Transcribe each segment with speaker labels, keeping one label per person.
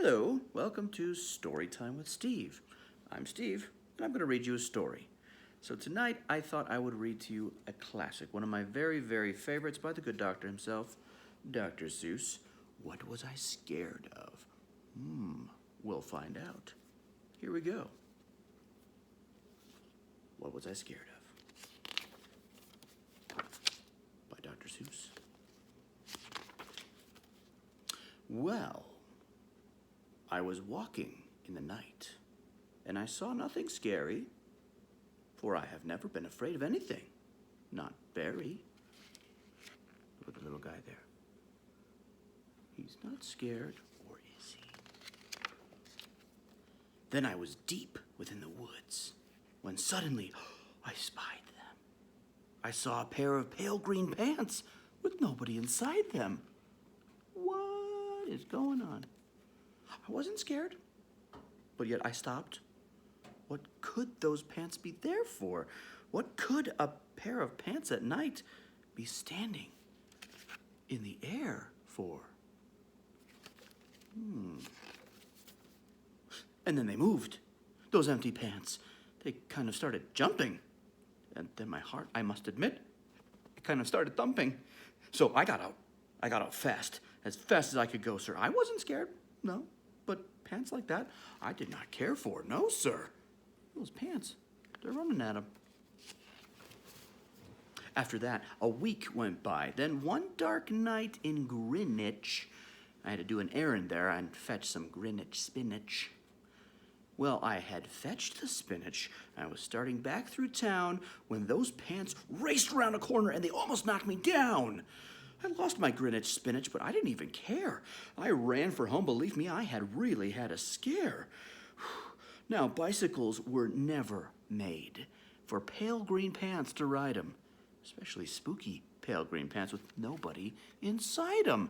Speaker 1: Hello, welcome to Storytime with Steve. I'm Steve, and I'm going to read you a story. So tonight, I thought I would read to you a classic, one of my very, very favorites by the good doctor himself, Dr. Seuss. What was I scared of? We'll find out. Here we go. What was I scared of? By Dr. Seuss. Well, I was walking in the night, and I saw nothing scary, for I have never been afraid of anything. Not very. Look at the little guy there. He's not scared, or is he? Then I was deep within the woods, when suddenly I spied them. I saw a pair of pale green pants with nobody inside them. What is going on? I wasn't scared, but yet I stopped. What could those pants be there for? What could a pair of pants at night be standing in the air for? And then they moved, those empty pants. They kind of started jumping. And then my heart, I must admit, it kind of started thumping. So I got out. I got out fast as I could go, sir. I wasn't scared, no. But pants like that, I did not care for. No, sir. Those pants, they're running at him. After that, a week went by. Then one dark night in Greenwich, I had to do an errand there and fetch some Greenwich spinach. Well, I had fetched the spinach. I was starting back through town when those pants raced around a corner and they almost knocked me down. I lost my Greenwich spinach, but I didn't even care. I ran for home. Believe me, I had really had a scare. Now, bicycles were never made for pale green pants to ride them, especially spooky pale green pants with nobody inside them.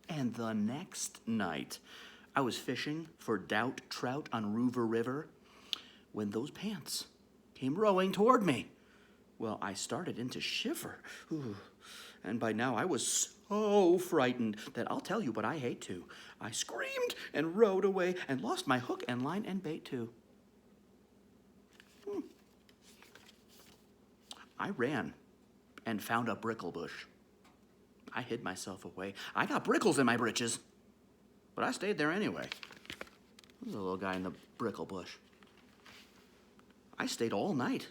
Speaker 1: And the next night, I was fishing for doubt trout on Roover River when those pants came rowing toward me. Well, I started into shiver. And by now I was so frightened that I'll tell you, but I hate to. I screamed and rowed away and lost my hook and line and bait too. I ran and found a brickle bush. I hid myself away. I got brickles in my britches, but I stayed there anyway. There's a little guy in the brickle bush. I stayed all night.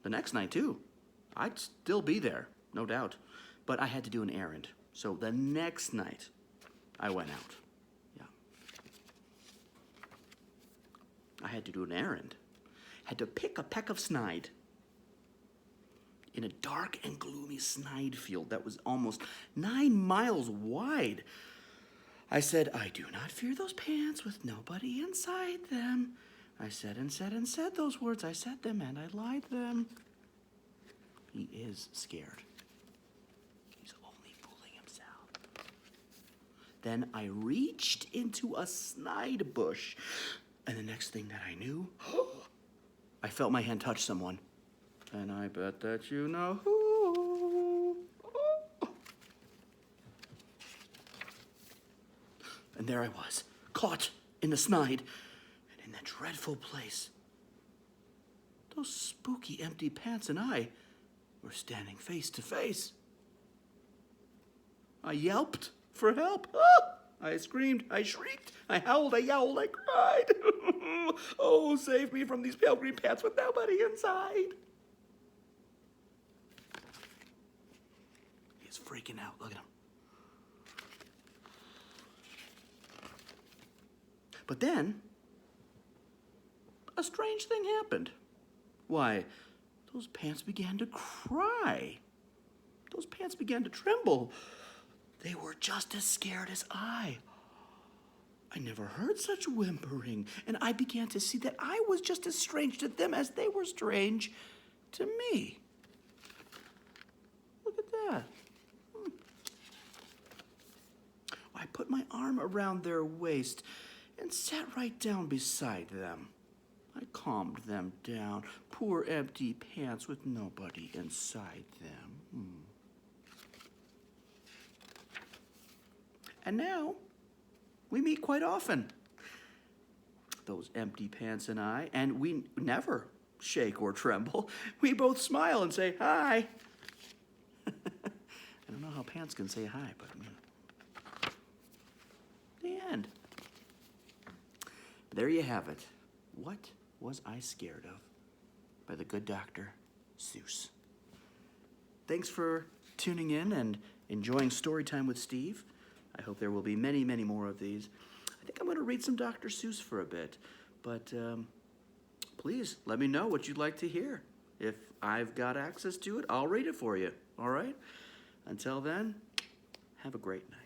Speaker 1: The next night, too. I'd still be there, no doubt. But I had to do an errand. So the next night, I went out. Yeah. I had to do an errand. Had to pick a peck of snide in a dark and gloomy snide field that was almost 9 miles wide. I said, I do not fear those pants with nobody inside them. I said and said and said those words. I said them and I lied them. He is scared. He's only fooling himself. Then I reached into a snide bush. And the next thing that I knew, I felt my hand touch someone. And I bet that you know who. And there I was, caught in the snide. In that dreadful place, those spooky empty pants and I were standing face to face. I yelped for help. I screamed, I shrieked, I howled, I yowled, I cried. Oh, save me from these pale green pants with nobody inside. He's freaking out. Look at him. But then a strange thing happened. Why, those pants began to cry. Those pants began to tremble. They were just as scared as I. I never heard such whimpering, and I began to see that I was just as strange to them as they were strange to me. Look at that. I put my arm around their waist and sat right down beside them. I calmed them down. Poor empty pants with nobody inside them. And now, we meet quite often. Those empty pants and I, and we never shake or tremble. We both smile and say, hi. I don't know how pants can say hi, but the end. There you have it. What was I scared of? By the good Dr. Seuss. Thanks for tuning in and enjoying Storytime with Steve. I hope there will be many, many more of these. I think I'm going to read some Dr. Seuss for a bit, but please let me know what you'd like to hear. If I've got access to it, I'll read it for you, all right? Until then, have a great night.